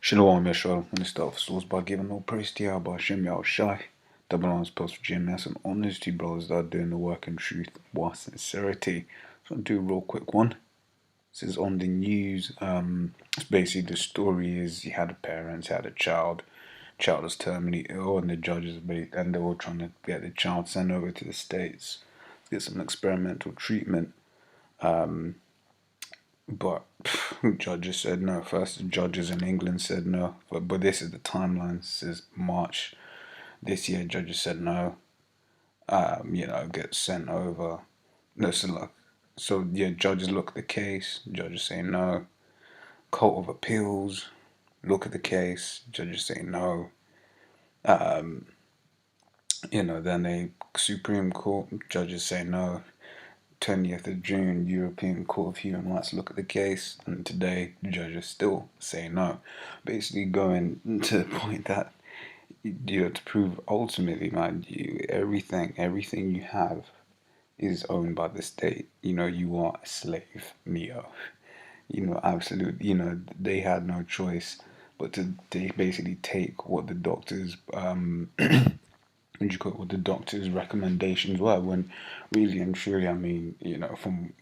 Shalom Yeshua, and start source by giving all praise to Yahweh Hashem Yahushai. Double honors post for GMS and honors to brothers that are doing the work in truth while sincerity. So I'll do a real quick one. This is on the news. It's basically the story is he had a parent, he had a child is terminally ill, and the judges and they were trying to get the child sent over to the States to get some experimental treatment. But judges said no. First, the judges in England said no. But this is the timeline. This is March this year. Judges said no. Get sent over. No, so yeah, judges look at the case. Judges say no. Court of Appeals look at the case. Judges say no. Then the Supreme Court judges say no. 20th of June, European Court of Human Rights look at the case, and today the judges still say no. Basically going to the point that to prove ultimately, mind you, everything you have is owned by the state. You are a slave, Neo. Absolutely, they had no choice but to basically take what the doctors what the doctor's recommendations were, when really and truly, I mean,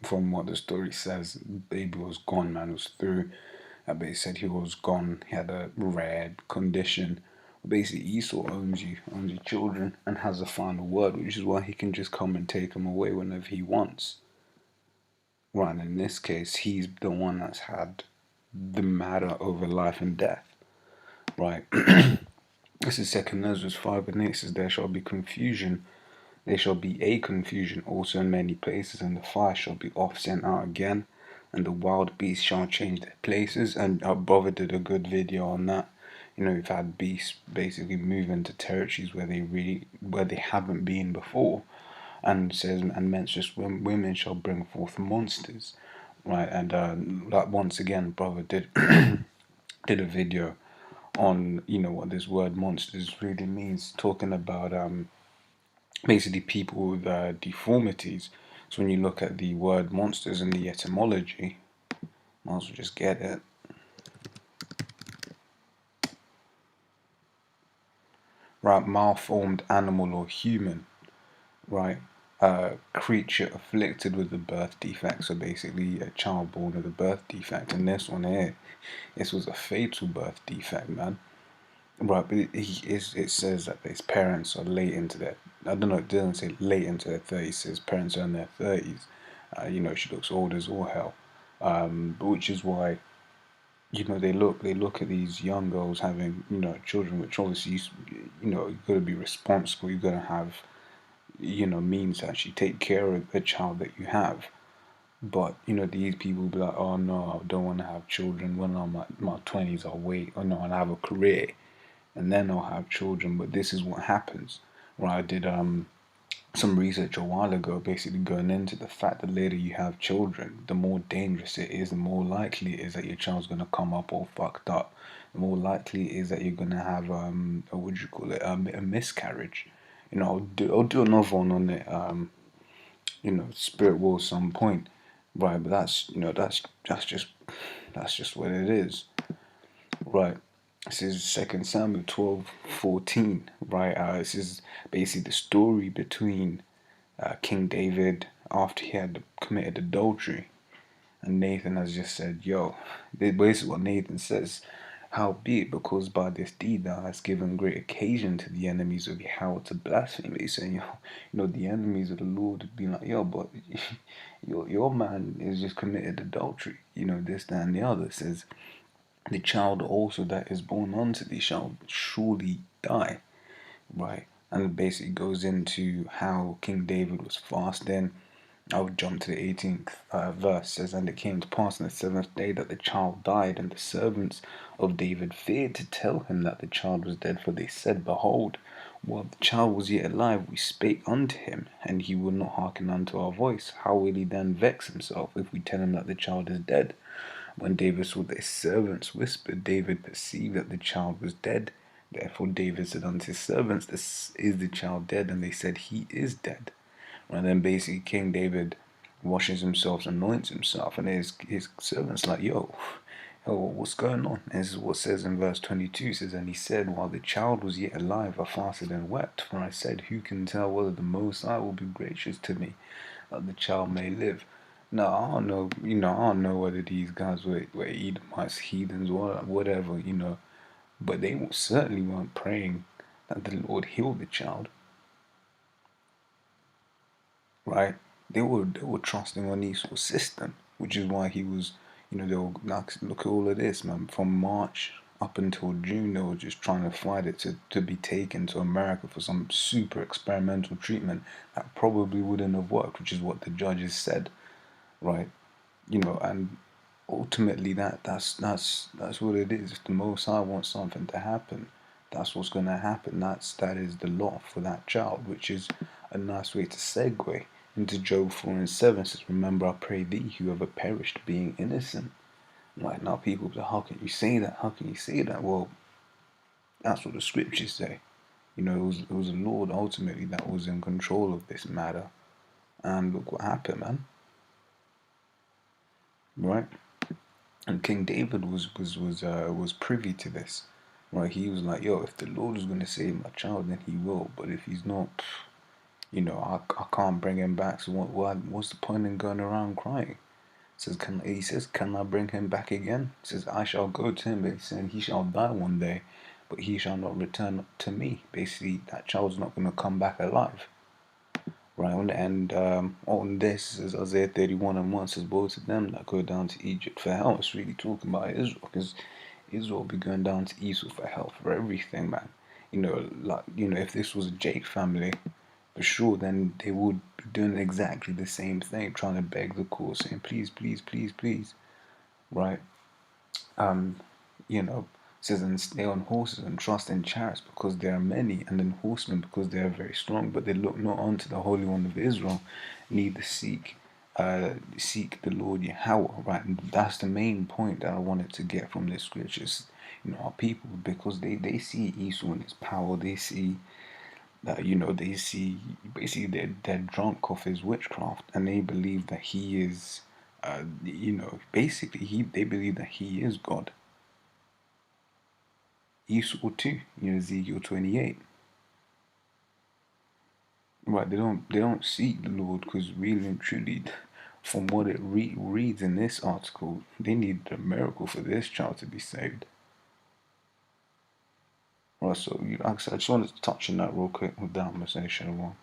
from what the story says, baby was gone, man, was through. They said he was gone, he had a rare condition. Basically, Esau owns your children and has the final word, which is why he can just come and take them away whenever he wants. Right, in this case, he's the one that's had the matter over life and death. Right. This is 2 Ezra 5:8 says, there shall be confusion. There shall be a confusion also in many places, and the fire shall be off sent out again, and the wild beasts shall change their places. And our brother did a good video on that. We've had beasts basically move into territories where they haven't been before, and says, and mentions women shall bring forth monsters, right? And like once again, brother did did a video on what this word monsters really means, talking about basically people with deformities. So when you look at the word monsters in the etymology, might as well just get it. Right, malformed animal or human, right? Creature afflicted with a birth defect. So basically a child born with a birth defect. And this one here, this was a fatal birth defect, man. Right, but it says that his parents are late into their, I don't know, it doesn't say late into their 30s, it says parents are in their 30s. She looks old as all hell. Which is why, they look at these young girls having, children, which obviously, you've got to be responsible, you've got to have, means to actually take care of the child that you have. But, these people will be like, oh no, I don't want to have children. When I'm my 20s, I'll wait. Oh no, I'll have a career, and then I'll have children. But this is what happens. Right, I did some research a while ago, basically going into the fact that the later you have children, the more dangerous it is, the more likely it is that your child's going to come up all fucked up. The more likely it is that you're going to have a miscarriage. I'll do another one on it. Spirit will some point. Right, but that's just what it is. Right. This is 2 Samuel 12:14. Right. This is basically the story between King David after he had committed adultery, and Nathan has just said, "Yo," this is what Nathan says. Howbeit, because by this deed thou hast given great occasion to the enemies of Yahweh to blaspheme. He's saying, the enemies of the Lord would be like, yo, but your man has just committed adultery. This, that, and the other. It says, the child also that is born unto thee shall surely die. Right? And it basically goes into how King David was fasting. I'll jump to the 18th verse. It says, and it came to pass on the 7th day that the child died, and the servants of David feared to tell him that the child was dead, for they said, behold, while the child was yet alive, we spake unto him, and he would not hearken unto our voice. How will he then vex himself if we tell him that the child is dead? When David saw that his servants whispered, David perceived that the child was dead. Therefore David said unto his servants, is the child dead? And they said, he is dead. And then basically King David washes himself, anoints himself, and his servants like, yo, oh, what's going on? This is what it says in verse 22. It says, and he said, while the child was yet alive, I fasted and wept. For I said, who can tell whether the Most High will be gracious to me, that the child may live? Now, I don't know, I don't know whether these guys were Edomites, heathens, or whatever, but they certainly weren't praying that the Lord heal the child, right? They were trusting on Esau's system, which is why he was, they were like, look at all of this, man. From March up until June, they were just trying to fight it to be taken to America for some super experimental treatment that probably wouldn't have worked, which is what the judges said, right? And ultimately that's what it is. If the Most High wants something to happen, that's what's going to happen. That is the law for that child, which is a nice way to segue into Job 4:7. It says, remember, I pray thee, whoever perished being innocent. Like, now people say, how can you say that? How can you say that? Well, that's what the scriptures say. It was the Lord ultimately that was in control of this matter, and look what happened, man. Right? And King David was privy to this, right? He was like, yo, if the Lord is going to save my child, then he will. But if he's not, I can't bring him back. So what's the point in going around crying? He says, can I bring him back again? He says, I shall go to him. But he said, he shall die one day, but he shall not return to me. Basically, that child's not going to come back alive. Right, and on this is Isaiah 31:1 says, woe to them that go down to Egypt for help. It's really talking about Israel, because Israel will be going down to Esau for help for everything, man. If this was a Jake family, for sure, then they would be doing exactly the same thing, trying to beg the court, saying, please, please, please, please, right? Says, and stay on horses and trust in chariots because they are many, and in horsemen because they are very strong. But they look not unto the Holy One of Israel, neither seek the Lord Yahweh. Right, and that's the main point that I wanted to get from this scriptures. Our people, because they see Esau in his power, they see that they see basically they're drunk off his witchcraft, and they believe that he is, basically they believe that he is God. Esau too, Ezekiel 28. Right, they don't seek the Lord, because really and truly, from what it reads in this article, they need a miracle for this child to be saved. Right, so like I said, I just wanted to touch on that real quick with that conversation.